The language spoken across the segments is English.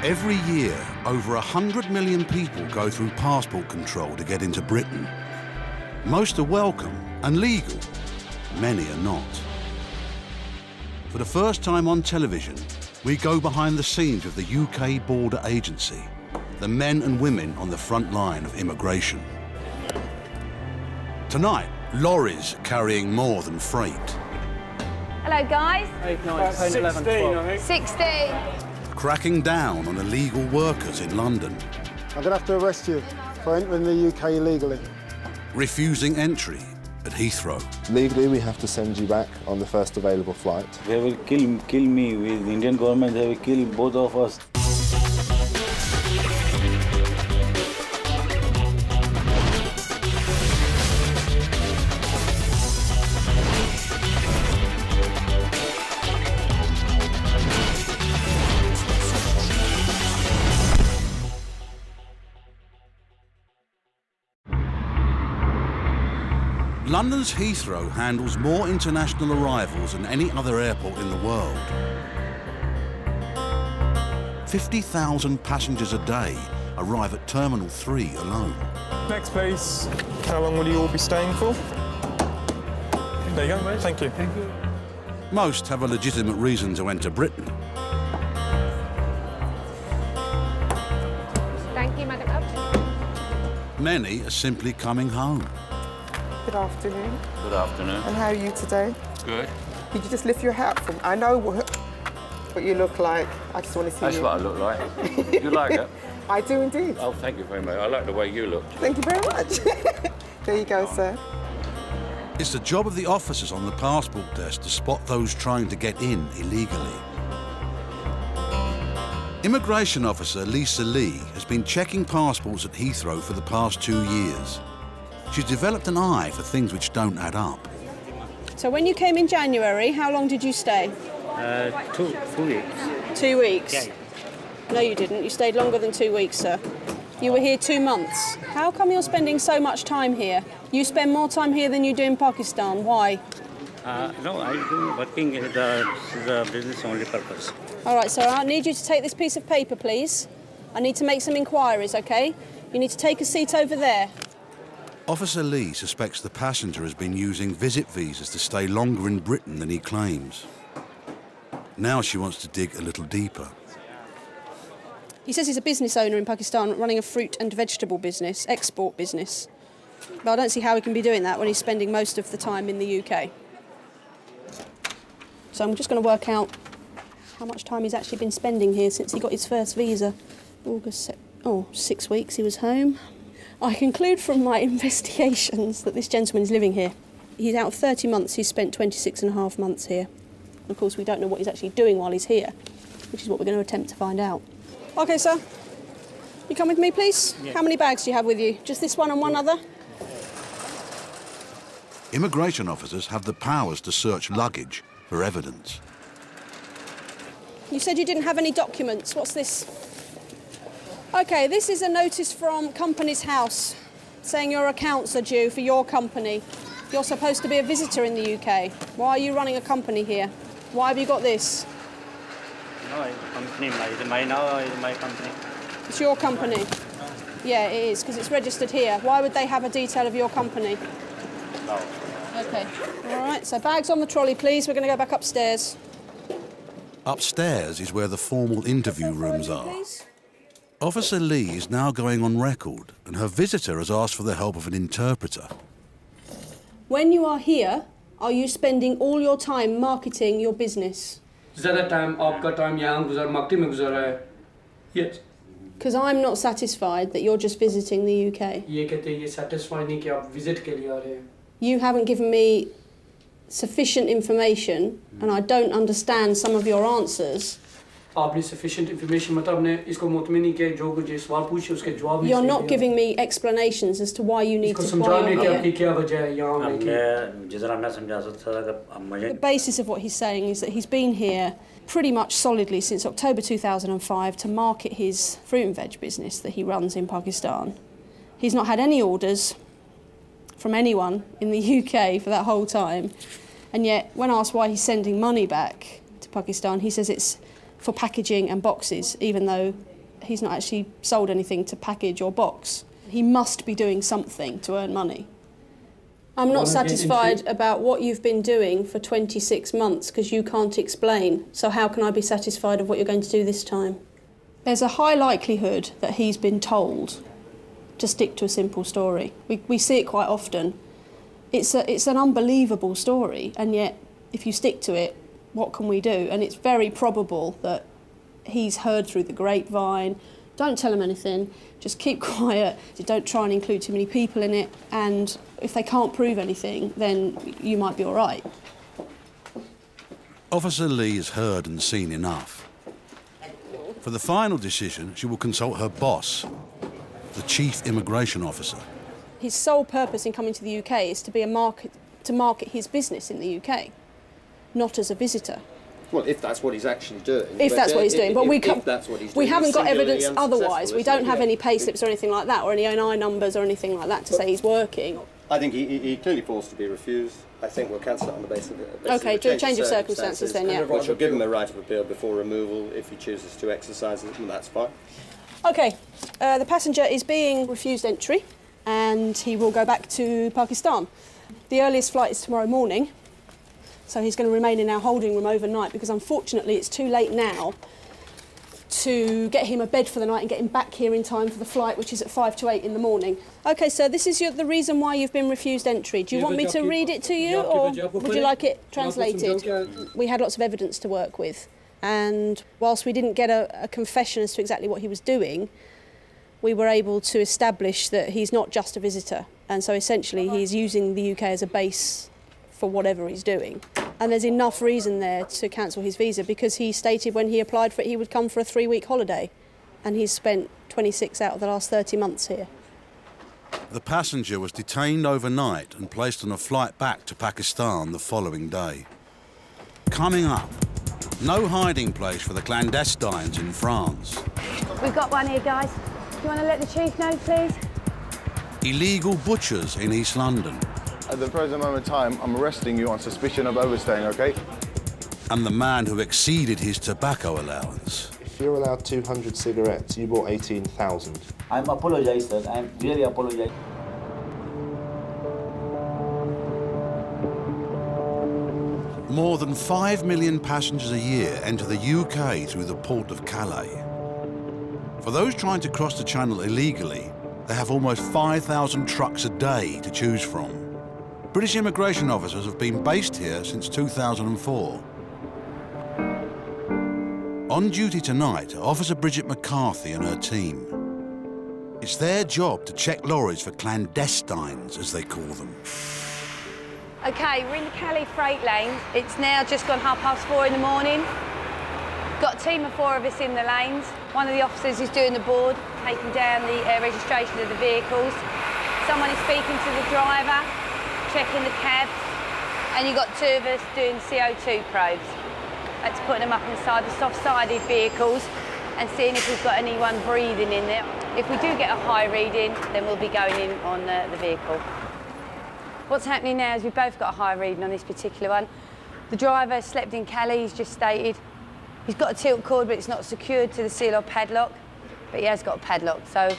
Every year, over 100 million people go through passport control to get into Britain. Most are welcome and legal, many are not. For the first time on television, we go behind the scenes of the UK Border Agency, the men and women on the front line of immigration. Tonight, lorries carrying more than freight. Hello, guys. 8, 9, 10, 11, 12. I think. 16. Cracking down on illegal workers in London. I'm going to have to arrest you for entering the UK illegally. Refusing entry at Heathrow. Legally, we have to send you back on the first available flight. They will kill me with the Indian government. They will kill both of us. London's Heathrow handles more international arrivals than any other airport in the world. 50,000 passengers a day arrive at Terminal 3 alone. Next, please. How long will you all be staying for? There you go. Thank you. Thank you. Most have a legitimate reason to enter Britain. Thank you, Madam. Many are simply coming home. Good afternoon. Good afternoon. And how are you today? Good. Could you just lift your hat from? I know what you look like. I just want to see That's you. what I look like. You like it? I do indeed. Oh, thank you very much. I like the way you look. Thank you very much. There you go, sir. It's the job of the officers on the passport desk to spot those trying to get in illegally. Immigration officer Lisa Lee has been checking passports at Heathrow for the past 2 years. She's developed an eye for things which don't add up. So when you came in January, how long did you stay? 2 weeks. 2 weeks? Yeah. No, you didn't. You stayed longer than 2 weeks, sir. You were here 2 months. How come you're spending so much time here? You spend more time here than you do in Pakistan. Why? No, I'm working the business only purpose. All right, sir, I need you to take this piece of paper, please. I need to make some inquiries, OK? You need to take a seat over there. Officer Lee suspects the passenger has been using visit visas to stay longer in Britain than he claims. Now she wants to dig a little deeper. He says he's a business owner in Pakistan running a fruit and vegetable business, export business. But I don't see how he can be doing that when he's spending most of the time in the UK. So I'm just going to work out how much time he's actually been spending here since he got his first visa. 6 weeks he was home. I conclude from my investigations that this gentleman is living here. He's out of 30 months, he's spent 26 and a half months here. And of course, we don't know what he's actually doing while he's here, which is what we're going to attempt to find out. OK, sir. You come with me, please? Yeah. How many bags do you have with you? Just this one and one other? Immigration officers have the powers to search luggage for evidence. You said you didn't have any documents. What's this? OK, this is a notice from Companies House saying your accounts are due for your company. You're supposed to be a visitor in the UK. Why are you running a company here? Why have you got this? No, it's company. It's my company. It's your company? Yeah, it is, because it's registered here. Why would they have a detail of your company? No. OK. All right, so bags on the trolley, please. We're going to go back upstairs. Upstairs is where the formal interview rooms are. Please. Officer Lee is now going on record, and her visitor has asked for the help of an interpreter. When you are here, are you spending all your time marketing your business? ज़्यादा time आपका time यहाँ गुज़ार marketing में गुज़ारा है. Yes. Because I'm not satisfied that you're just visiting the UK. ये कहते हैं ये satisfied नहीं कि आप visit के लिए आ रहे हैं. You haven't given me sufficient information, and I don't understand some of your answers. आपने sufficient information मतलब आपने इसको मुतमिन नहीं किया जो कुछ सवाल पूछे उसके जवाब नहीं. You're not giving me explanations as to why you need to fly समझाने कि here. आपकी क्या वजह है यहाँ आने की. The basis of what he's saying is that he's been here pretty much solidly since October 2005 to market his fruit and veg business that he runs in Pakistan. He's not had any orders from anyone in the UK for that whole time, and yet when asked why he's sending money back to Pakistan, he says it's for packaging and boxes, even though he's not actually sold anything to package or box. He must be doing something to earn money. I'm not satisfied about what you've been doing for 26 months because you can't explain. So how can I be satisfied of what you're going to do this time? There's a high likelihood that he's been told to stick to a simple story. We see it quite often. It's an unbelievable story, and yet if you stick to it, what can we do? And it's very probable that he's heard through the grapevine, don't tell him anything, just keep quiet, don't try and include too many people in it, and if they can't prove anything, then you might be all right. Officer Lee has heard and seen enough. For the final decision, she will consult her boss, the Chief Immigration Officer. His sole purpose in coming to the UK is to market his business in the UK, not as a visitor. Well, if that's what he's actually doing. If that's what he's doing, but we haven't got evidence unsuccessful, otherwise. We don't have any pay slips or anything like that, or any NI numbers or anything like that to say he's working. I think he clearly falls to be refused. I think we'll cancel it on the basis of it. Okay, do a change of circumstances then, yeah. Which will give him the right of appeal before removal if he chooses to exercise it, and that's fine. Okay, the passenger is being refused entry and he will go back to Pakistan. The earliest flight is tomorrow morning, so he's going to remain in our holding room overnight because unfortunately it's too late now to get him a bed for the night and get him back here in time for the flight, which is at 5 to 8 in the morning. OK, so this is the reason why you've been refused entry. Do you want me to read it to you, or would you like it translated? We had lots of evidence to work with, and whilst we didn't get a confession as to exactly what he was doing, we were able to establish that he's not just a visitor, and so essentially he's using the UK as a base for whatever he's doing. And there's enough reason there to cancel his visa because he stated when he applied for it he would come for a 3-week holiday, and he's spent 26 out of the last 30 months here. The passenger was detained overnight and placed on a flight back to Pakistan the following day. Coming up, no hiding place for the clandestines in France. We've got one here, guys. Do you want to let the chief know, please? Illegal butchers in East London. At the present moment in time, I'm arresting you on suspicion of overstaying, OK? And the man who exceeded his tobacco allowance. If you're allowed 200 cigarettes, you bought 18,000. I'm apologize, sir. I'm really apologize. More than 5 million passengers a year enter the UK through the port of Calais. For those trying to cross the channel illegally, they have almost 5,000 trucks a day to choose from. British immigration officers have been based here since 2004. On duty tonight are Officer Bridget McCarthy and her team. It's their job to check lorries for clandestines, as they call them. OK, we're in the Calais freight lane. It's now just gone 4:30 in the morning. Got a team of 4 of us in the lanes. One of the officers is doing the board, taking down the registration of the vehicles. Someone is speaking to the driver, checking the cabs, and you've got 2 of us doing CO2 probes. That's putting them up inside the soft-sided vehicles and seeing if we've got anyone breathing in there. If we do get a high reading, then we'll be going in on the vehicle. What's happening now is we've both got a high reading on this particular one. The driver slept in Calais, he's just stated. He's got a tilt cord, but it's not secured to the seal or padlock, but he has got a padlock. So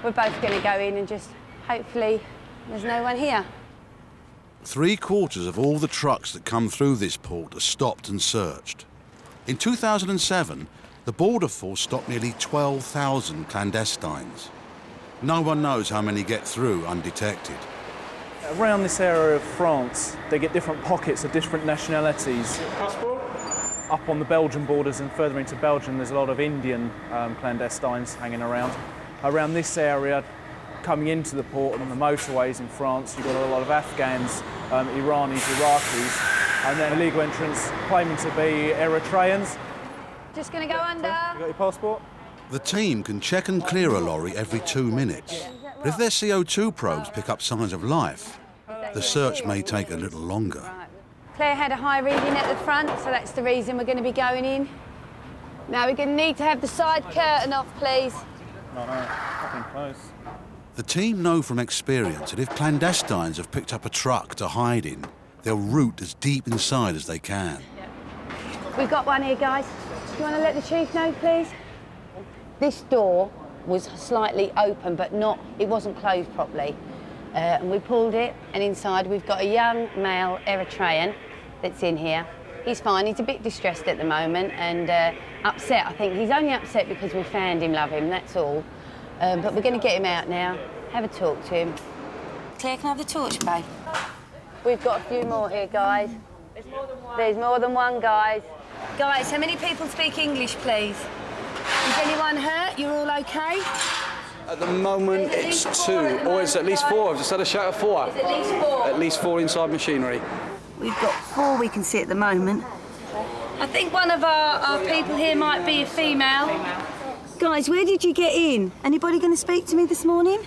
we're both going to go in and just hopefully there's no one here. 3/4 of all the trucks that come through this port are stopped and searched. In 2007, the Border Force stopped nearly 12,000 clandestines. No one knows how many get through undetected. Around this area of France, they get different pockets of different nationalities. Up on the Belgian borders and further into Belgium, there's a lot of Indian clandestines hanging around. Around this area, coming into the port and the motorways in France, you've got a lot of Afghans, Iranis, Iraqis, and then illegal entrants claiming to be Eritreans. Just going to go under. You got your passport? The team can check and clear a lorry every 2 minutes. But if their CO2 probes pick up signs of life, the search may take a little longer. Claire had a high reading at the front, so that's the reason we're going to be going in. Now we're going to need to have the side curtain off, please. No, nothing close. The team know from experience that if clandestines have picked up a truck to hide in, they'll root as deep inside as they can. We've got one here, guys. Do you want to let the chief know, please? This door was slightly open, but it wasn't closed properly. And we pulled it, and inside we've got a young male Eritrean that's in here. He's fine, he's a bit distressed at the moment and upset. I think he's only upset because we found him, love him, that's all. But we're going to get him out now, have a talk to him. Claire, can I have the torch, babe? We've got a few more here, guys. There's more than one. There's more than one, guys. Guys, how many people speak English, please? Is anyone hurt? You're all okay? At the moment, it's 2, or it's at least 4. I've just had a shout of 4. It's at least 4? At least 4 inside machinery. We've got 4 we can see at the moment. I think one of our people here might be a female. Guys, where did you get in? Anybody going to speak to me this morning?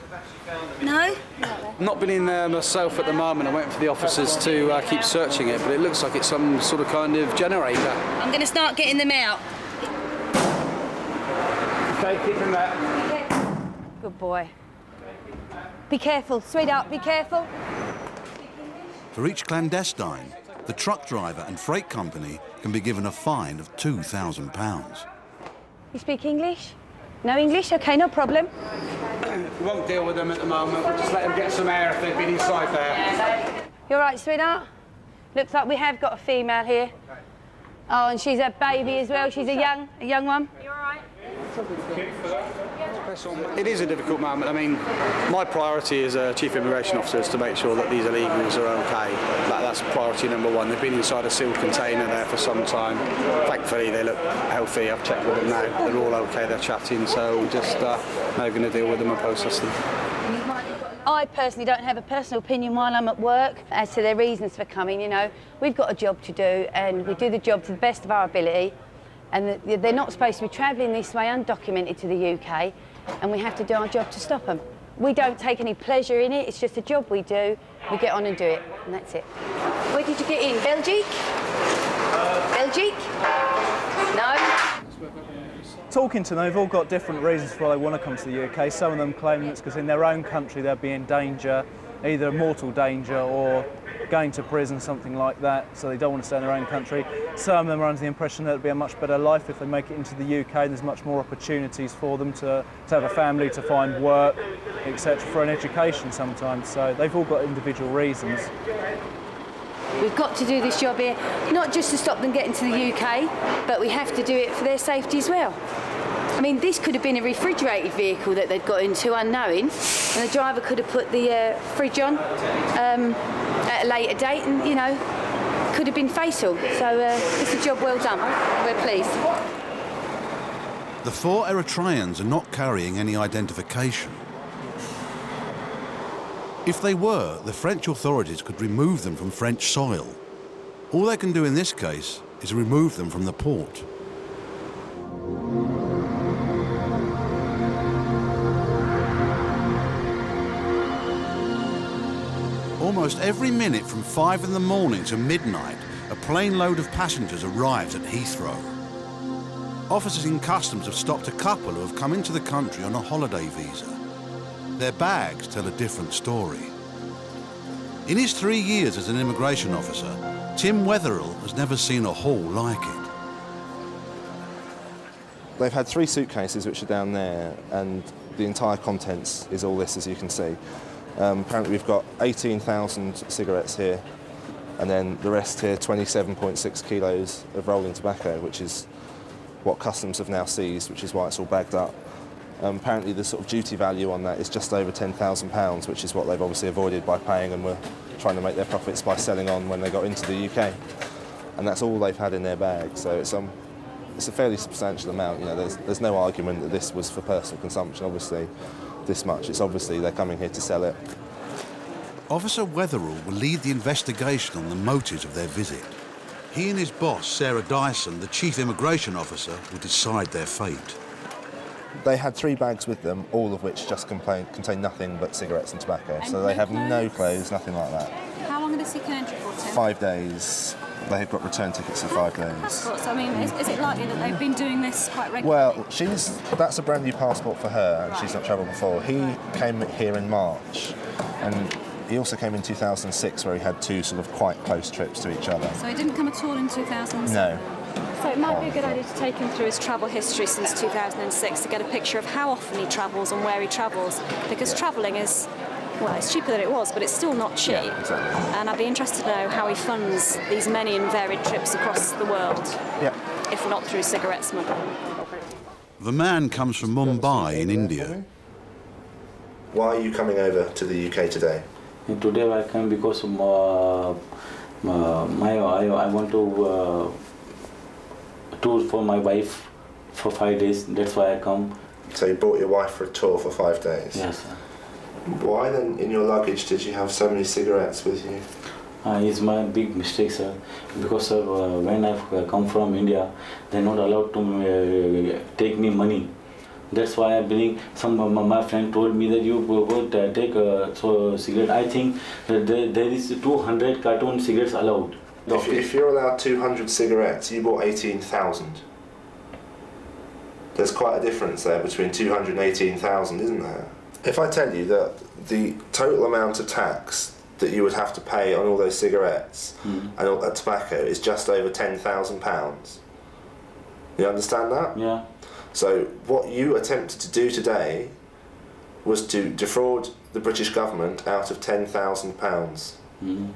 No? I've not been in there myself at the moment. I'm waiting for the officers to keep searching it, but it looks like it's some sort of kind of generator. I'm going to start getting them out. Okay, keep him there. Good boy. Be careful, sweetheart, be careful. For each clandestine, the truck driver and freight company can be given a fine of £2,000. You speak English? No English? OK, no problem. We won't deal with them at the moment. We'll just let them get some air if they've been inside there. You all right, sweetheart? Looks like we have got a female here. Oh, and she's a baby as well. She's a young one. You all right? It is a difficult moment. I mean, my priority as a Chief Immigration Officer is to make sure that these illegals are OK. That's priority number 1. They've been inside a sealed container there for some time. Thankfully, they look healthy. I've checked with them now. They're all OK, they're chatting, so we're just now going to deal with them and process them. I personally don't have a personal opinion while I'm at work as to their reasons for coming. You know, we've got a job to do and we do the job to the best of our ability, and they're not supposed to be travelling this way undocumented to the UK, and we have to do our job to stop them. We don't take any pleasure in it, it's just a job we do. We get on and do it, and that's it. Where did you get in? Belgique? Belgique? No? Talking to them, they've all got different reasons why they want to come to the UK. Some of them claim it's because in their own country they'll be in danger, either mortal danger or going to prison, something like that, so they don't want to stay in their own country. Some of them are under the impression that it'll be a much better life if they make it into the UK. There's much more opportunities for them to have a family, to find work, etc., for an education sometimes. So they've all got individual reasons. We've got to do this job here, not just to stop them getting to the UK, but we have to do it for their safety as well. I mean, this could have been a refrigerated vehicle that they'd got into unknowing, and the driver could have put the fridge on at a later date and, you know, could have been fatal. So it's a job well done. We're pleased. The 4 Eritreans are not carrying any identification. If they were, the French authorities could remove them from French soil. All they can do in this case is remove them from the port. Almost every minute from 5 in the morning to midnight, a plane load of passengers arrives at Heathrow. Officers in customs have stopped a couple who have come into the country on a holiday visa. Their bags tell a different story. In his 3 years as an immigration officer, Tim Wetherill has never seen a haul like it. They've had 3 suitcases which are down there, and the entire contents is all this, as you can see. Apparently we've got 18,000 cigarettes here, and then the rest here, 27.6 kilos of rolling tobacco, which is what customs have now seized, which is why it's all bagged up. Apparently the sort of duty value on that is just over £10,000, which is what they've obviously avoided by paying, and were trying to make their profits by selling on when they got into the UK. And that's all they've had in their bag, so it's a fairly substantial amount. You know, there's no argument that this was for personal consumption, obviously, this much. It's obviously they're coming here to sell it. Officer Wetherill will lead the investigation on the motives of their visit. He and his boss, Sarah Dyson, the Chief Immigration Officer, will decide their fate. They had 3 bags with them, all of which just contain nothing but cigarettes and tobacco. And so they no have clothes? no clothes, nothing like that. How long are they seeking entry for, Tim? 5 days. They had got return tickets for 5 days. Passports. I mean, is it likely that they've been doing this quite regularly? Well, that's a brand new passport for her, and she's not travelled before. He came here in March, and he also came in 2006, where he had 2 sort of quite close trips to each other. So he didn't come at all in 2006? No. So it might be a good idea to take him through his travel history since 2006 to get a picture of how often he travels and where he travels, because travelling is, well, it's cheaper than it was, but it's still not cheap. Yeah, exactly. And I'd be interested to know how he funds these many and varied trips across the world, if not through cigarette smuggling. The man comes from Mumbai in India. Why are you coming over to the UK today? And today I come because I want to tour for my wife for 5 days. That's why I come. So you brought your wife for a tour for 5 days? Yes, sir. Why then, in your luggage, did you have so many cigarettes with you? It's my big mistake, sir. Because when I come from India, they're not allowed to take me money. That's why I bring my friend told me that you go take cigarette. I think that there is 200 carton cigarettes allowed. If you're allowed 200 cigarettes, you bought 18,000. There's quite a difference there between 200 and 18,000, isn't there? If I tell you that the total amount of tax that you would have to pay on all those cigarettes and all that tobacco is just over £10,000. You understand that? Yeah. So what you attempted to do today was to defraud the British government out of £10,000. Do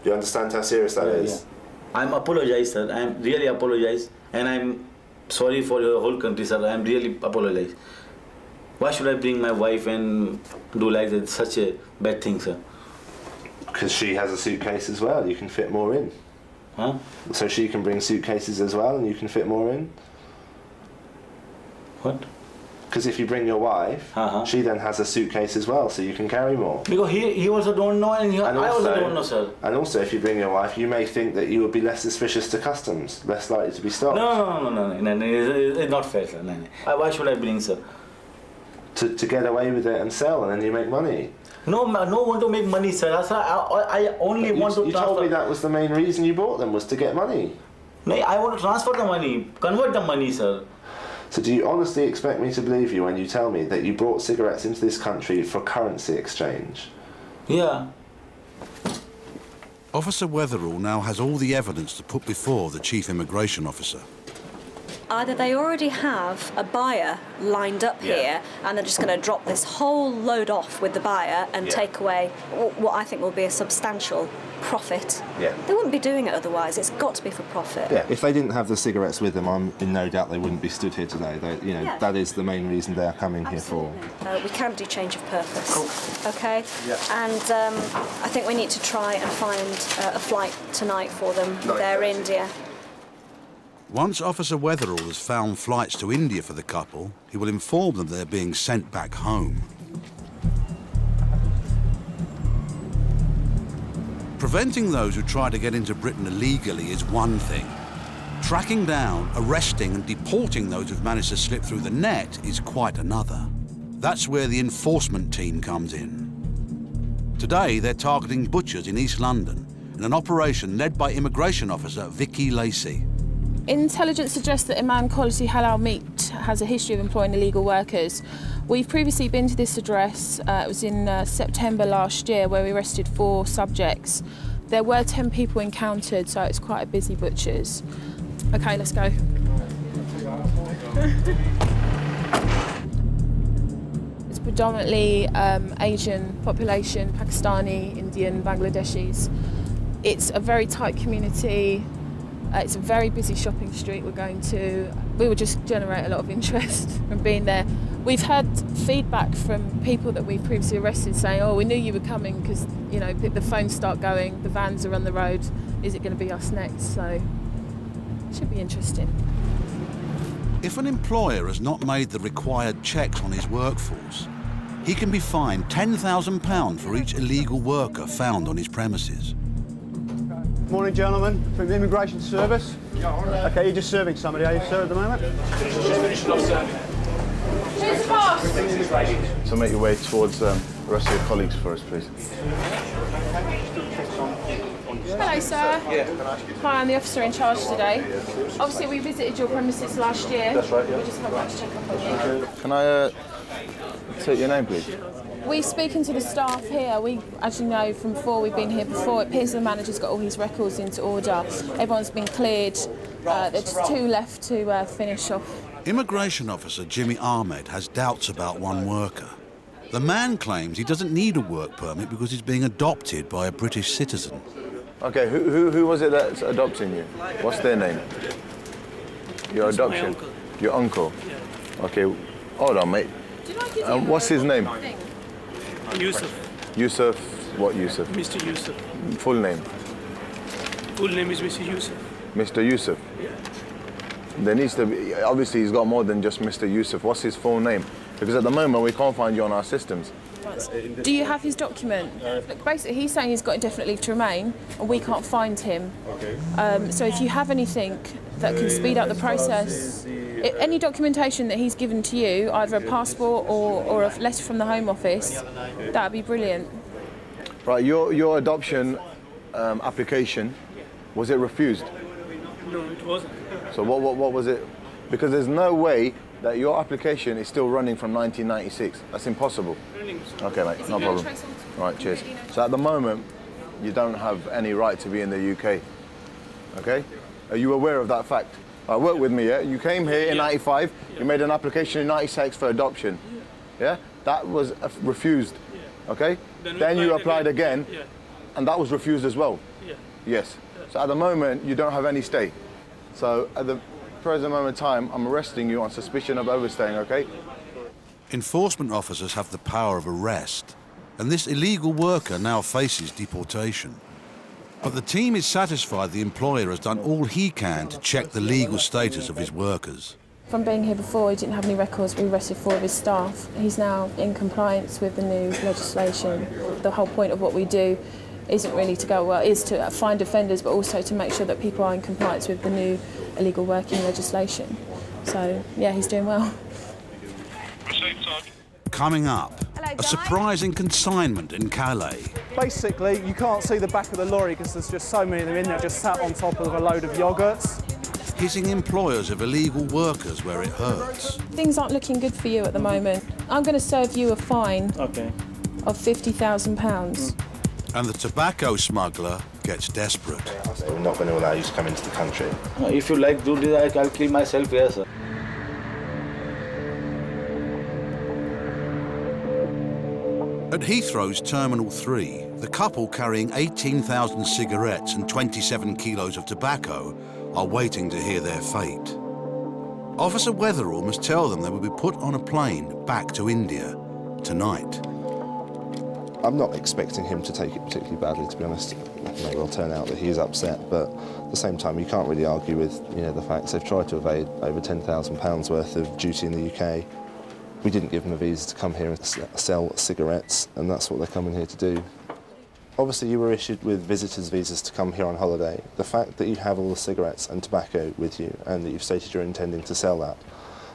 you understand how serious that is? Yeah. I'm apologize, sir. I'm really apologize, and I'm sorry for your whole country, sir. I'm really apologize. Why should I bring my wife and do like that, such a bad thing, sir? Because she has a suitcase as well. You can fit more in. Huh? So she can bring suitcases as well, and you can fit more in. What? Because if you bring your wife, she then has a suitcase as well, so you can carry more. Because he also don't know, and I also don't know, sir. And also, if you bring your wife, you may think that you would be less suspicious to customs, less likely to be stopped. No, it's not fair, sir. No. Why should I bring, sir? To get away with it and sell, and then you make money. No want to make money, sir. I only want to transfer. You told me that was the main reason you bought them, was to get money. No, I want to transfer the money, convert the money, sir. So do you honestly expect me to believe you when you tell me that you brought cigarettes into this country for currency exchange? Yeah. Officer Wetherall now has all the evidence to put before the Chief Immigration Officer. Either they already have a buyer lined up here and they're just going to drop this whole load off with the buyer and take away what I think will be a substantial profit. Yeah. They wouldn't be doing it otherwise. It's got to be for profit. Yeah. If they didn't have the cigarettes with them, I'm in no doubt they wouldn't be stood here today. That is the main reason they're coming here for. We can do change of purpose. Okay? Yeah. And I think we need to try and find a flight tonight for them. They're India. Once Officer Wetherall has found flights to India for the couple, he will inform them they're being sent back home. Preventing those who try to get into Britain illegally is one thing. Tracking down, arresting and deporting those who've managed to slip through the net is quite another. That's where the enforcement team comes in. Today, they're targeting butchers in East London in an operation led by Immigration Officer Vicky Lacey. Intelligence suggests that Iman Quality Halal Meat has a history of employing illegal workers. We've previously been to this address. It was in September last year where we arrested 4 subjects. There were 10 people encountered, so it's quite a busy butcher's. OK, let's go. It's predominantly Asian population, Pakistani, Indian, Bangladeshis. It's a very tight community. It's a very busy shopping street we're going to. We will just generate a lot of interest from being there. We've had feedback from people that we've previously arrested saying, oh, we knew you were coming because, the phones start going, the vans are on the road. Is it going to be us next? So it should be interesting. If an employer has not made the required checks on his workforce, he can be fined £10,000 for each illegal worker found on his premises. Morning, gentlemen, from the Immigration Service. Okay, you're just serving somebody, are you, sir, at the moment? Who's the boss? So make your way towards the rest of your colleagues for us, please. Hello, sir. Yeah. Hi, I'm the officer in charge today. Obviously, we visited your premises last year. That's right, yeah. We just come back to check up on you. Can I take your name, please? We're speaking to the staff here. We, as you know from before, we've been here before. It appears the manager's got all his records into order. Everyone's been cleared There's 2 left to finish off. Immigration officer Jimmy Ahmed has doubts about one worker. The man claims he doesn't need a work permit because he's being adopted by a British citizen. Okay, who was it that's adopting you? What's their name? Your It's my adoption? uncle. Your uncle? Yeah. Okay, hold on, mate. What's his name? Yusuf. Yusuf, what Yusuf? Mr. Yusuf. Full name? Full name is Mr. Yusuf. Mr. Yusuf? Yeah. There needs to be, obviously he's got more than just Mr. Yusuf. What's his full name? Because at the moment we can't find you on our systems. Do you have his document? Look, basically, he's saying he's got indefinite leave to remain, and we can't find him. Okay. So if you have anything that can speed up the process, any documentation that he's given to you, either a passport or a letter from the Home Office, that would be brilliant. Right, your adoption application, was it refused? No, it wasn't. So what was it? Because there's no way that your application is still running from 1996. That's impossible. Okay, mate, no problem. Right, cheers. So at the moment, you don't have any right to be in the UK. Okay? Are you aware of that fact? Work with me, yeah? You came here in 95, you made an application in 96 for adoption. Yeah? That was refused. Okay? Then you applied again, and that was refused as well. Yes. So at the moment, you don't have any stay. So at the present moment in time, I'm arresting you on suspicion of overstaying, okay? Enforcement officers have the power of arrest, and this illegal worker now faces deportation. But the team is satisfied the employer has done all he can to check the legal status of his workers. From being here before, he didn't have any records. We arrested 4 of his staff. He's now in compliance with the new legislation. The whole point of what we do isn't really to go, well, is to find offenders, but also to make sure that people are in compliance with the new illegal working legislation. So, yeah, he's doing well. Coming up, a surprising consignment in Calais. Basically, you can't see the back of the lorry because there's just so many of them in there, just sat on top of a load of yogurts. Hitting employers of illegal workers where it hurts. Things aren't looking good for you at the moment. I'm going to serve you a fine of £50,000. And the tobacco smuggler gets desperate. We're not going to allow you to come into the country. If you like to do this, I'll kill myself here, sir. At Heathrow's Terminal 3, the couple carrying 18,000 cigarettes and 27 kilos of tobacco are waiting to hear their fate. Officer Weatherall must tell them they will be put on a plane back to India tonight. I'm not expecting him to take it particularly badly, to be honest. It may well turn out that he is upset, but at the same time, you can't really argue with the facts. They've tried to evade over £10,000 worth of duty in the UK. We didn't give them a visa to come here and sell cigarettes, and that's what they're coming here to do. Obviously, you were issued with visitors' visas to come here on holiday. The fact that you have all the cigarettes and tobacco with you, and that you've stated you're intending to sell that,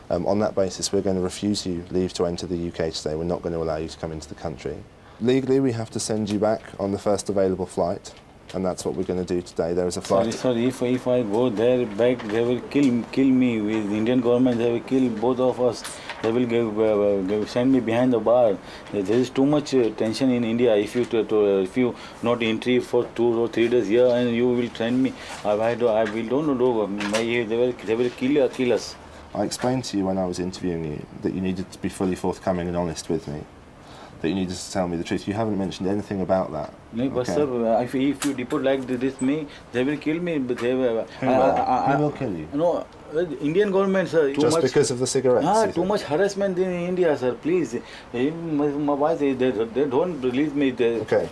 on that basis, we're going to refuse you leave to enter the UK today. We're not going to allow you to come into the country. Legally, we have to send you back on the first available flight, and that's what we're going to do today. There is a flight. Sorry, if I go there back, they will kill me. With the Indian government, they will kill both of us. They will send me behind the bar. There is too much tension in India. If you not entry for 2 or 3 days here, and you will send me, I don't know. They will kill us. I explained to you when I was interviewing you that you needed to be fully forthcoming and honest with me. That you needed to tell me the truth. You haven't mentioned anything about that. No, but sir, if you deport like this, they will kill me. But Who will kill you? No, Indian government, sir. Just because of the cigarettes? Too much harassment in India, sir. Please, why they don't release me? Okay,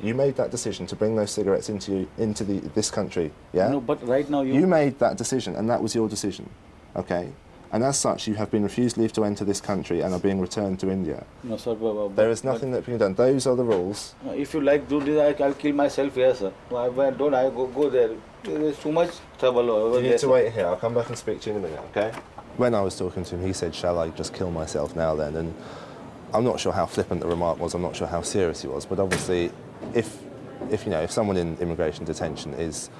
you made that decision to bring those cigarettes into this country, yeah? No, but right now you made that decision, and that was your decision, okay? And as such, you have been refused leave to enter this country and are being returned to India. No, sir. There is nothing that can be done. Those are the rules. If you like to do this, I'll kill myself here, sir. Why don't I go there? There's too much trouble over there. You need to wait here. I'll come back and speak to you in a minute, okay? When I was talking to him, he said, shall I just kill myself now then? And I'm not sure how flippant the remark was. I'm not sure how serious he was. But obviously, if someone in immigration detention is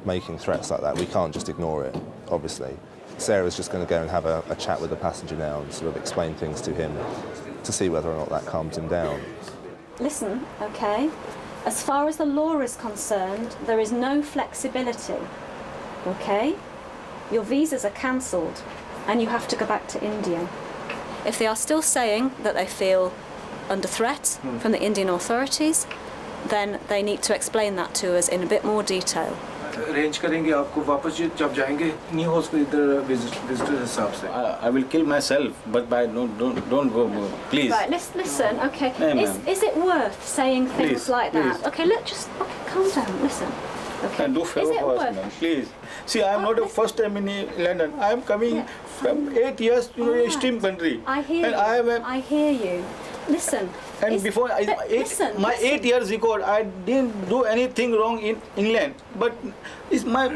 making threats like that, we can't just ignore it, obviously. Sarah's just going to go and have a chat with the passenger now and sort of explain things to him to see whether or not that calms him down. Listen, okay? As far as the law is concerned, there is no flexibility, okay? your visas are cancelled and you have to go back to India. If they are still saying that they feel under threat from the Indian authorities, then they need to explain that to us in a bit more detail. Arrange करेंगे आपको वापस जब जाएंगे नहीं हो उसको इधर visitor हिसाब से I will kill myself, but don't go, please. Right, listen, okay. Is it worth saying things like that? Okay, calm down, listen. Okay. Do favor for us, man, please. See, I am not the first time in London. I am coming from 8 years to a extreme country. I hear you. I hear you. Listen. And before my 8 years ago, I didn't do anything wrong in England. But it's my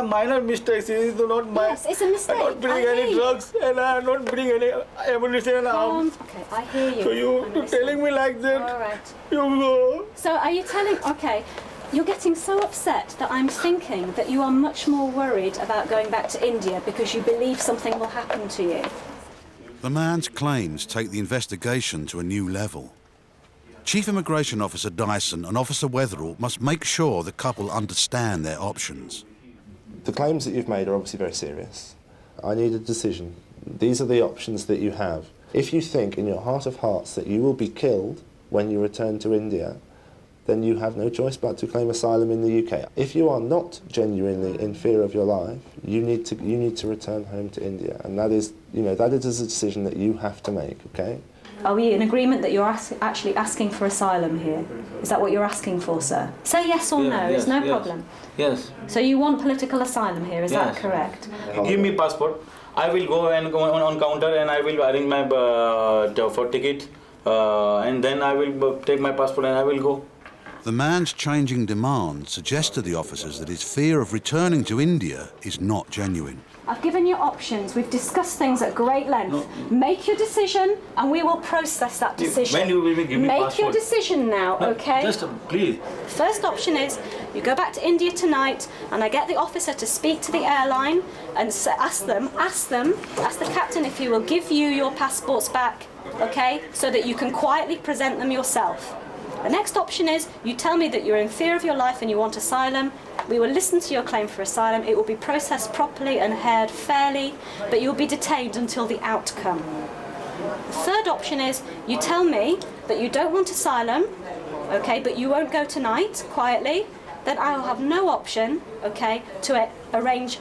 minor mistakes. It's not my. Yes, it's a mistake. I don't bring any drugs and I don't bring any ammunition and arms. Okay, I hear you. So you're telling me like that. All right. You go. So are you telling? Okay. You're getting so upset that I'm thinking that you are much more worried about going back to India because you believe something will happen to you. The man's claims take the investigation to a new level. Chief Immigration Officer Dyson and Officer Wetherall must make sure the couple understand their options. The claims that you've made are obviously very serious. I need a decision. These are the options that you have. If you think in your heart of hearts that you will be killed when you return to India, then you have no choice but to claim asylum in the UK. If you are not genuinely in fear of your life, you need to return home to India, and that is a decision that you have to make. Okay? Are we in agreement that you're actually asking for asylum here? Is that what you're asking for, sir? Say yes or no. There's no problem. Yes. So you want political asylum here? Is that correct? Give me passport. I will go on counter and I will arrange my for ticket, and then I will take my passport and I will go. The man's changing demands suggest to the officers that his fear of returning to India is not genuine. I've given you options. We've discussed things at great length. No. Make your decision and we will process that decision. When you will give me Make passport? your decision now, okay? Just please. First option is you go back to India tonight and I get the officer to speak to the airline and ask the captain if he will give you your passports back, okay? So that you can quietly present them yourself. The next option is you tell me that you're in fear of your life and you want asylum. We will listen to your claim for asylum. It will be processed properly and heard fairly, but you'll be detained until the outcome. The third option is you tell me that you don't want asylum, okay, but you won't go tonight, quietly. Then I will have no option, okay, to arrange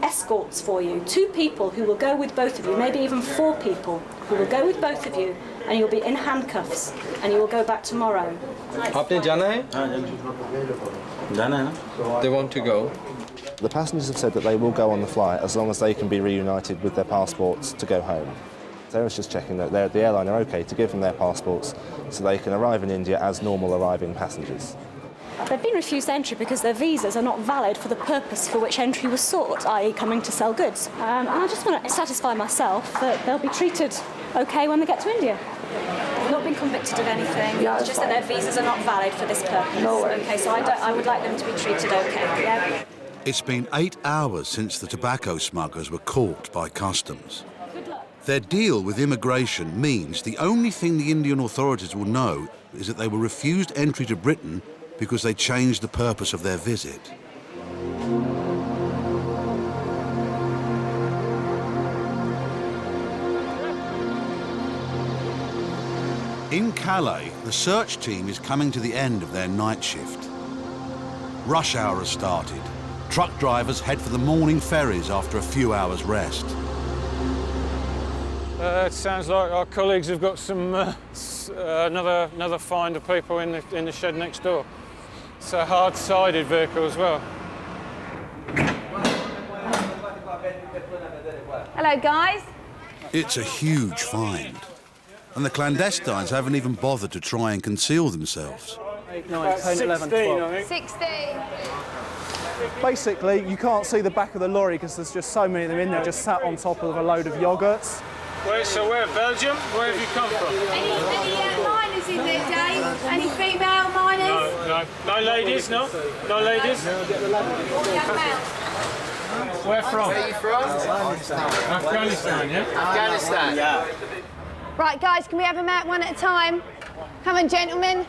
escorts for you. 2 people who will go with both of you, maybe even 4 people who will go with both of you, and you'll be in handcuffs and you will go back tomorrow. आपने जाना है? जाना है ना? They want to go. The passengers have said that they will go on the flight as long as they can be reunited with their passports to go home. So I was just checking that the airline are okay to give them their passports so they can arrive in India as normal arriving passengers. They've been refused entry because their visas are not valid for the purpose for which entry was sought, i.e. coming to sell goods. And I just want to satisfy myself that they'll be treated okay when they get to India. They've not been convicted of anything, it's just that their visas are not valid for this purpose. Okay, so I would like them to be treated okay, yeah? It's been 8 hours since the tobacco smugglers were caught by customs. Their deal with immigration means the only thing the Indian authorities will know is that they were refused entry to Britain because they changed the purpose of their visit. In Calais, the search team is coming to the end of their night shift. Rush hour has started. Truck drivers head for the morning ferries after a few hours rest. It sounds like our colleagues have got some another find of people in the shed next door. It's a hard-sided vehicle as well. Hello, guys. It's a huge find, and the clandestines haven't even bothered to try and conceal themselves. 8, 9, 10, 11, 12. 16. Basically, you can't see the back of the lorry because there's just so many of them in there, just sat on top of a load of yogurts. Where? Belgium? Where have you come from? Any miners in there, Dave? Any female miners? No ladies, no? No ladies? Where from? Where are you from? Afghanistan, yeah? Afghanistan. Yeah. Right, guys, can we have them out one at a time? Come on, gentlemen.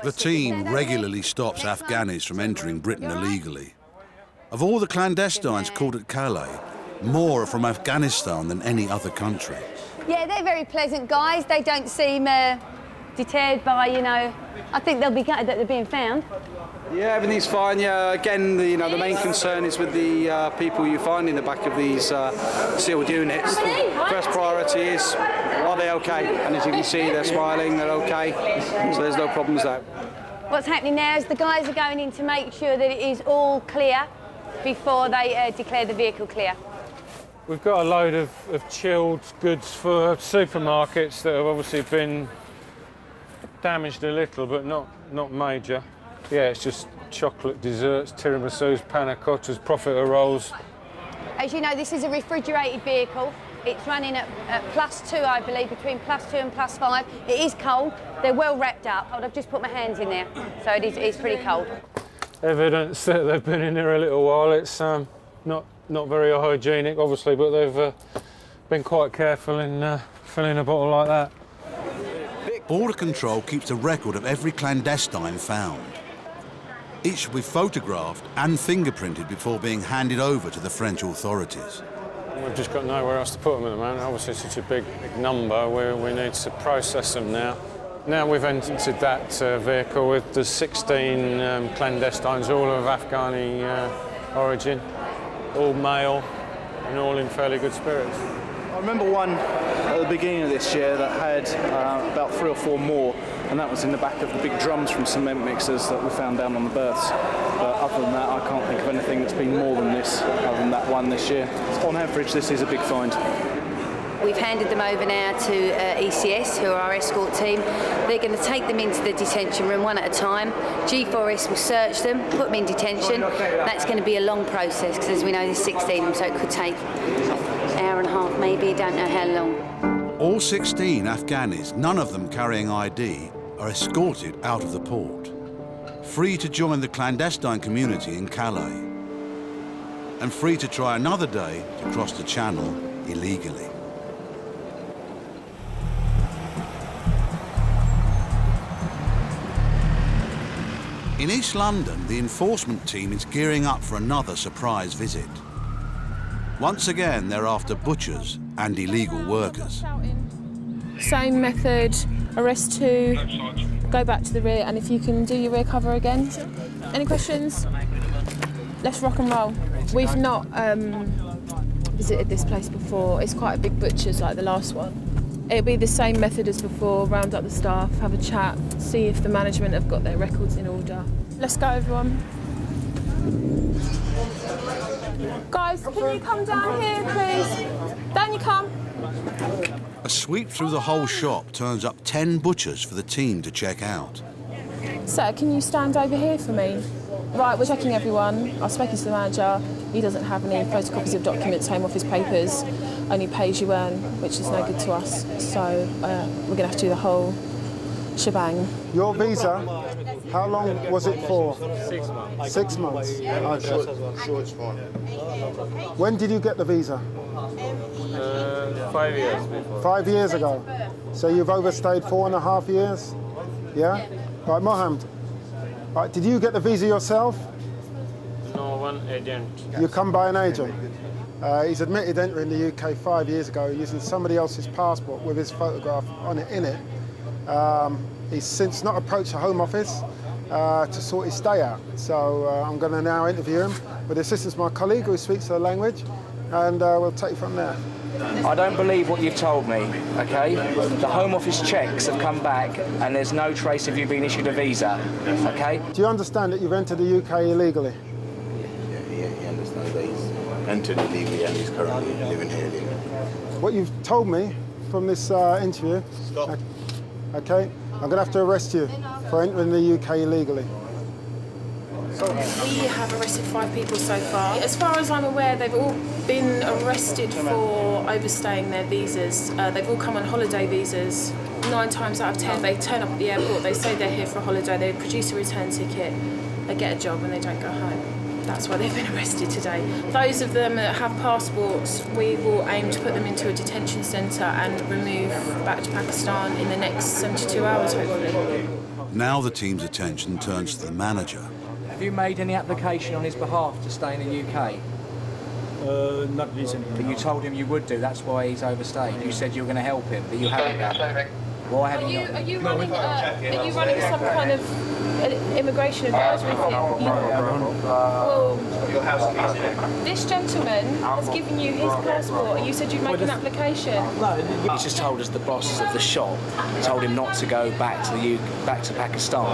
The team regularly stops Afghanis from entering Britain illegally. Of all the clandestines caught at Calais, more are from Afghanistan than any other country. Yeah, they're very pleasant guys. They don't seem deterred by, you know, I think they'll be gutted that they're being found. Yeah, everything's fine. Yeah, again, the main concern is with the people you find in the back of these sealed units. First priority is, are they okay? And as you can see, they're smiling, they're okay, so there's no problems there. What's happening now is the guys are going in to make sure that it is all clear before they declare the vehicle clear. We've got a load of chilled goods for supermarkets that have obviously been damaged a little, but not major. Yeah, it's just chocolate desserts, tiramisus, panna cottas, profiterole rolls. As you know, this is a refrigerated vehicle. It's running at +2, I believe, between +2 and +5. It is cold. They're well wrapped up. I've just put my hands in there, so it's pretty cold. Evidence that they've been in there a little while. It's not very hygienic, obviously, but they've been quite careful in filling a bottle like that. Border Control keeps a record of every clandestine found. Each will be photographed and fingerprinted before being handed over to the French authorities. We've just got nowhere else to put them at the moment. Obviously, such a big number, we need to process them now. Now we've entered that vehicle with the 16 clandestines, all of Afghani origin, all male and all in fairly good spirits. I remember one at the beginning of this year that had about 3 or 4 more, and that was in the back of the big drums from cement mixers that we found down on the berths. But other than that, I can't think of anything that's been more than this, other than that one this year. On average, this is a big find. We've handed them over now to ECS, who are our escort team. They're going to take them into the detention room one at a time. G4S will search them, put them in detention. That's going to be a long process, because as we know, there's 16 of them, so it could take an hour and a half, maybe, don't know how long. All 16 Afghanis, none of them carrying ID, are escorted out of the port, free to join the clandestine community in Calais, and free to try another day to cross the Channel illegally. In East London, the enforcement team is gearing up for another surprise visit. Once again, they're after butchers and illegal workers. Same method, arrest 2, go back to the rear, and if you can do your rear cover again. Any questions? Let's rock and roll. We've not visited this place before. It's quite a big butcher's like the last one. It'll be the same method as before, round up the staff, have a chat, see if the management have got their records in order. Let's go, everyone. Guys, can you come down here, please? Down you come. A sweep through the whole shop turns up 10 butchers for the team to check out. Sir, can you stand over here for me? Right, we're checking everyone. I've spoken to the manager. He doesn't have any photocopies of documents, Home Office papers, only pay as you earn, which is no good to us. So we're going to have to do the whole shebang. Your visa, how long was it for? 6 months. 6 months. When did you get the visa? 5 years before. 5 years ago. So you've overstayed 4.5 years? Yeah? Right, Mohammed. Right, did you get the visa yourself? No, one agent. You come by an agent? He's admitted entering the UK 5 years ago using somebody else's passport with his photograph on it in it. He's since not approached the Home Office to sort his stay out. So I'm going to now interview him with the assistance of my colleague who speaks the language, and we'll take it from there. I don't believe what you've told me, okay? The Home Office checks have come back and there's no trace of you being issued a visa, okay? Do you understand that you've entered the UK illegally? Yeah, he understands that he's entered illegally and he's currently living here illegally. What you've told me from this interview, okay, I'm going to have to arrest you for entering the UK illegally. We have arrested 5 people so far. As far as I'm aware, they've all been arrested for overstaying their visas. They've all come on holiday visas. 9 times out of 10, they turn up at the airport, they say they're here for a holiday, they produce a return ticket, they get a job and they don't go home. That's why they've been arrested today. Those of them that have passports, we will aim to put them into a detention centre and remove back to Pakistan in the next 72 hours, hopefully. Now the team's attention turns to the manager. Have you made any application on his behalf to stay in the UK? Not recently. But you told him you would do, that's why he's overstayed. You said you were going to help him, but you haven't done. Why haven't you? Are you running some kind of immigration advisory thing? Well, this gentleman has given you his passport and you said you'd make an application. He's just told us the bosses of the shop told him not to go back to Pakistan,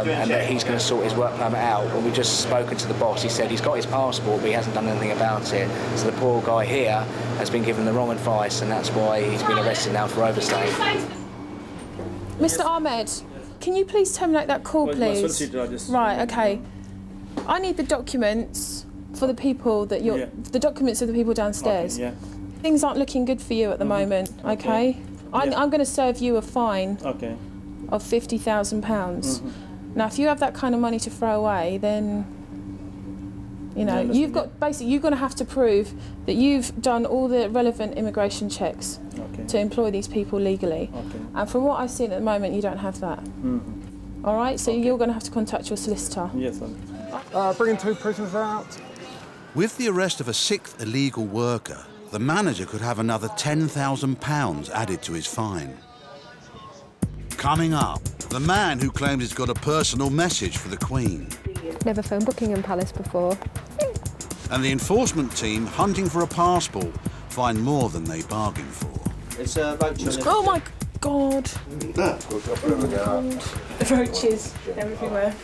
and that he's going to sort his work permit out. When we just spoken to the boss, he said he's got his passport, but he hasn't done anything about it. So the poor guy here has been given the wrong advice, and that's why he's been arrested now for overstaying. Mr. Ahmed, can you please terminate that call, please? Right, okay. I need the documents for the people that you're... The documents of the people downstairs. Okay, Things aren't looking good for you at the moment, okay? I'm going to serve you a fine of £50,000. Now, if you have that kind of money to throw away, then... You know, you're going to have to prove that you've done all the relevant immigration checks to employ these people legally. And from what I've seen at the moment, you don't have that. All right, so you're going to have to contact your solicitor. Yes, sir. Bringing 2 prisoners out. With the arrest of a 6th illegal worker, the manager could have another £10,000 added to his fine. Coming up, the man who claims he's got a personal message for the Queen. Never phoned Buckingham Palace before. And the enforcement team hunting for a passport find more than they bargained for. It's roaches. Oh my God. The roaches, they're everywhere.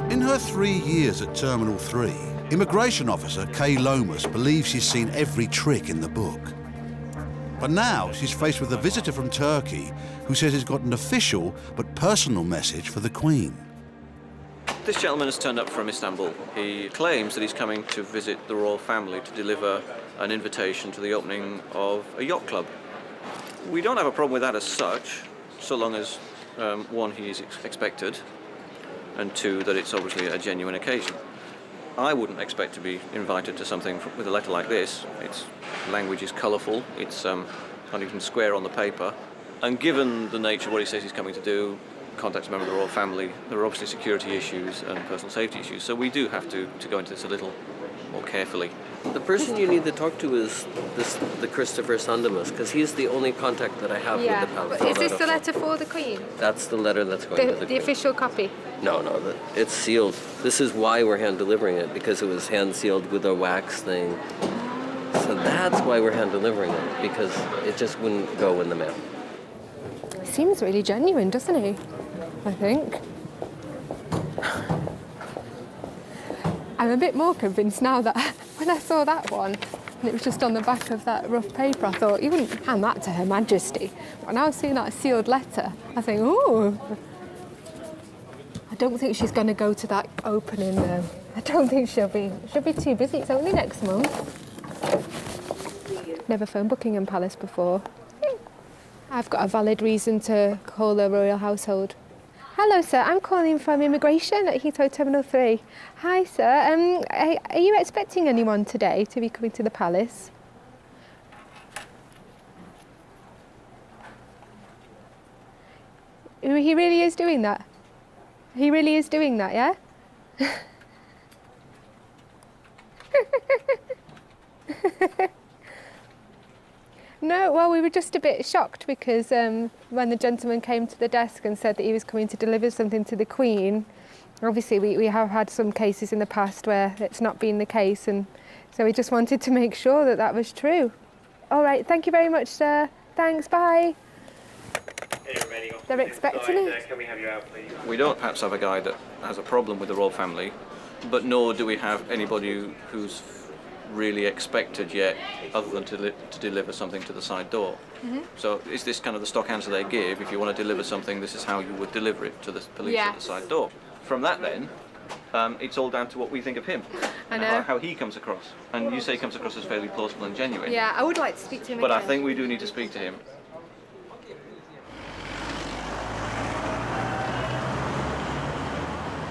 In her 3 years at Terminal 3, immigration officer Kay Lomas believes she's seen every trick in the book. But now she's faced with a visitor from Turkey who says he's got an official but personal message for the Queen. This gentleman has turned up from Istanbul. He claims that he's coming to visit the royal family to deliver an invitation to the opening of a yacht club. We don't have a problem with that as such, so long as, one, he is expected, and two, that it's obviously a genuine occasion. I wouldn't expect to be invited to something with a letter like this. Its language is colourful, it's not even square on the paper, and given the nature of what he says he's coming to do, contact a member of the royal family, there are obviously security issues and personal safety issues, so we do have to go into this a little more carefully. The person you need to talk to is the Christopher Sandemus, because he's the only contact that I have with the palace. Is this the letter for the Queen? That's the letter that's going to the Queen. Official copy? No, it's sealed. This is why we're hand delivering it, because it was hand sealed with a wax thing. So that's why we're hand delivering it, because it just wouldn't go in the mail. Seems really genuine, doesn't he? I think. I'm a bit more convinced now that when I saw that one and it was just on the back of that rough paper, I thought, you wouldn't hand that to Her Majesty. But now seeing that sealed letter, I think, ooh. I don't think she's going to go to that opening though. I don't think she'll be too busy. It's only next month. Never phoned Buckingham Palace before. I've got a valid reason to call the royal household. Hello, sir. I'm calling from immigration at Heathrow Terminal 3. Hi, sir. Are you expecting anyone today to be coming to the palace? He really is doing that? He really is doing that, yeah? No, well, we were just a bit shocked because when the gentleman came to the desk and said that he was coming to deliver something to the Queen, obviously we have had some cases in the past where it's not been the case, and so we just wanted to make sure that that was true. All right, thank you very much, sir. Thanks, bye. They're expecting it. Can we have you out, please? We don't perhaps have a guy that has a problem with the royal family, but nor do we have anybody who's really expected yet, other than to deliver something to the side door. So is this kind of the stock answer they give? If you want to deliver something, this is how you would deliver it to the police at the side door. From that then, it's all down to what we think of him. I know. How he comes across. And you say he comes across as fairly plausible and genuine. Yeah, I would like to speak to him But again. I think we do need to speak to him.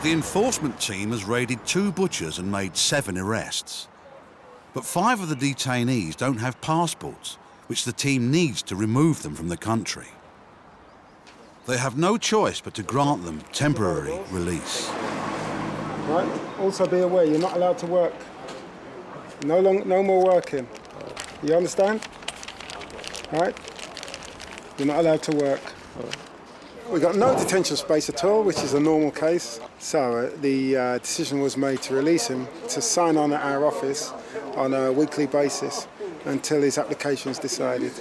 The enforcement team has raided 2 butchers and made 7 arrests. But 5 of the detainees don't have passports, which the team needs to remove them from the country. They have no choice but to grant them temporary release. Right? Also be aware, you're not allowed to work. No more working. You understand? Right? You're not allowed to work. We've got no detention space at all, which is a normal case. So the decision was made to release him to sign on at our office on a weekly basis until his application is decided.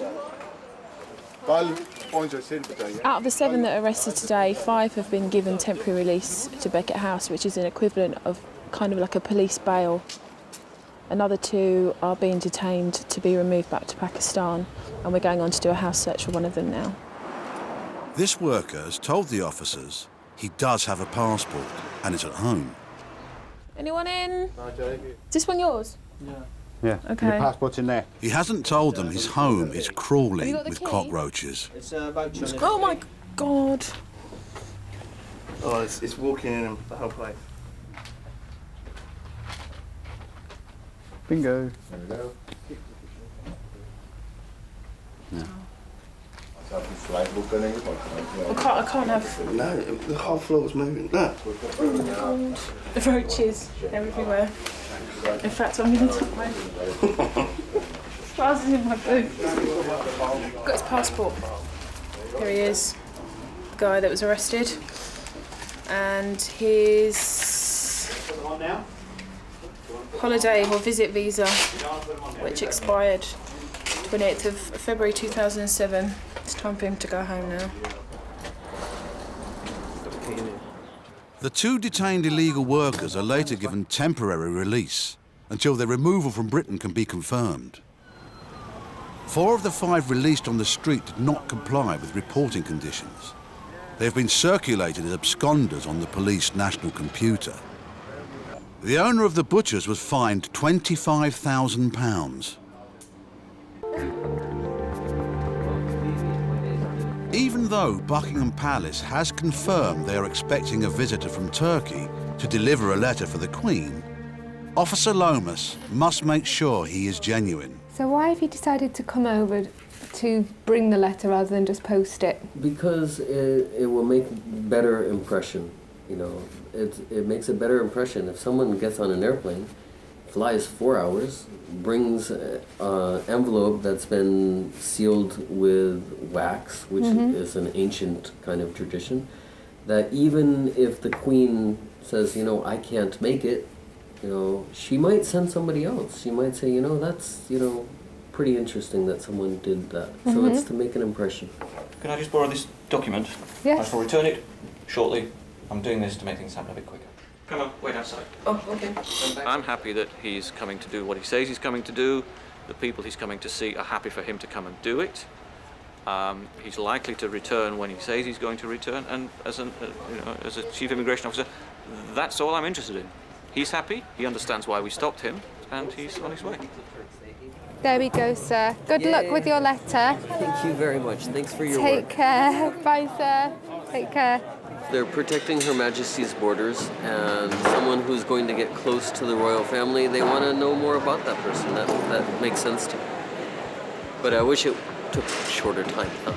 Out of the 7 that are arrested today, 5 have been given temporary release to Beckett House, which is an equivalent of kind of like a police bail. Another 2 are being detained to be removed back to Pakistan, and we're going on to do a house search for one of them now. This worker has told the officers he does have a passport and is at home. Anyone in? Is this one yours? Yeah, Okay. your passport's in there. He hasn't told them his home is Have crawling you got the with key? cockroaches. Oh my God. Oh, it's walking in the whole place. Bingo. There we go. I can't have... No, the whole floor's moving. No. The roaches, they're everywhere. In fact, I'm going to tuck my trousers in my boots. Got his passport. Here he is, the guy that was arrested. And his holiday or visit visa, which expired 28th of February 2007. It's time for him to go home now. The 2 detained illegal workers are later given temporary release until their removal from Britain can be confirmed. 4 of the 5 released on the street did not comply with reporting conditions. They have been circulated as absconders on the police national computer. The owner of the butchers was fined £25,000. Even though Buckingham Palace has confirmed they are expecting a visitor from Turkey to deliver a letter for the Queen, Officer Lomas must make sure he is genuine. So why have you decided to come over to bring the letter rather than just post it? Because it will make better impression, you know. It makes a better impression if someone gets on an airplane, flies 4 hours, brings an envelope that's been sealed with wax, which is an ancient kind of tradition, that even if the Queen says, you know, I can't make it, you know, she might send somebody else. She might say, you know, that's, you know, pretty interesting that someone did that. So it's to make an impression. Can I just borrow this document? Yes. I shall return it shortly. I'm doing this to make things happen a bit quicker. Come on, wait outside. Oh, okay. I'm happy that he's coming to do what he says he's coming to do. The people he's coming to see are happy for him to come and do it. He's likely to return when he says he's going to return, and as a chief immigration officer, that's all I'm interested in. He's happy, he understands why we stopped him, and he's on his way. There we go, sir. Good luck with your letter. Thank you very much. Thanks for your Take work. care. Bye, sir. Take care. They're protecting Her Majesty's borders, and someone who's going to get close to the royal family, they want to know more about that person. That makes sense to me. But I wish it took a shorter time. Huh?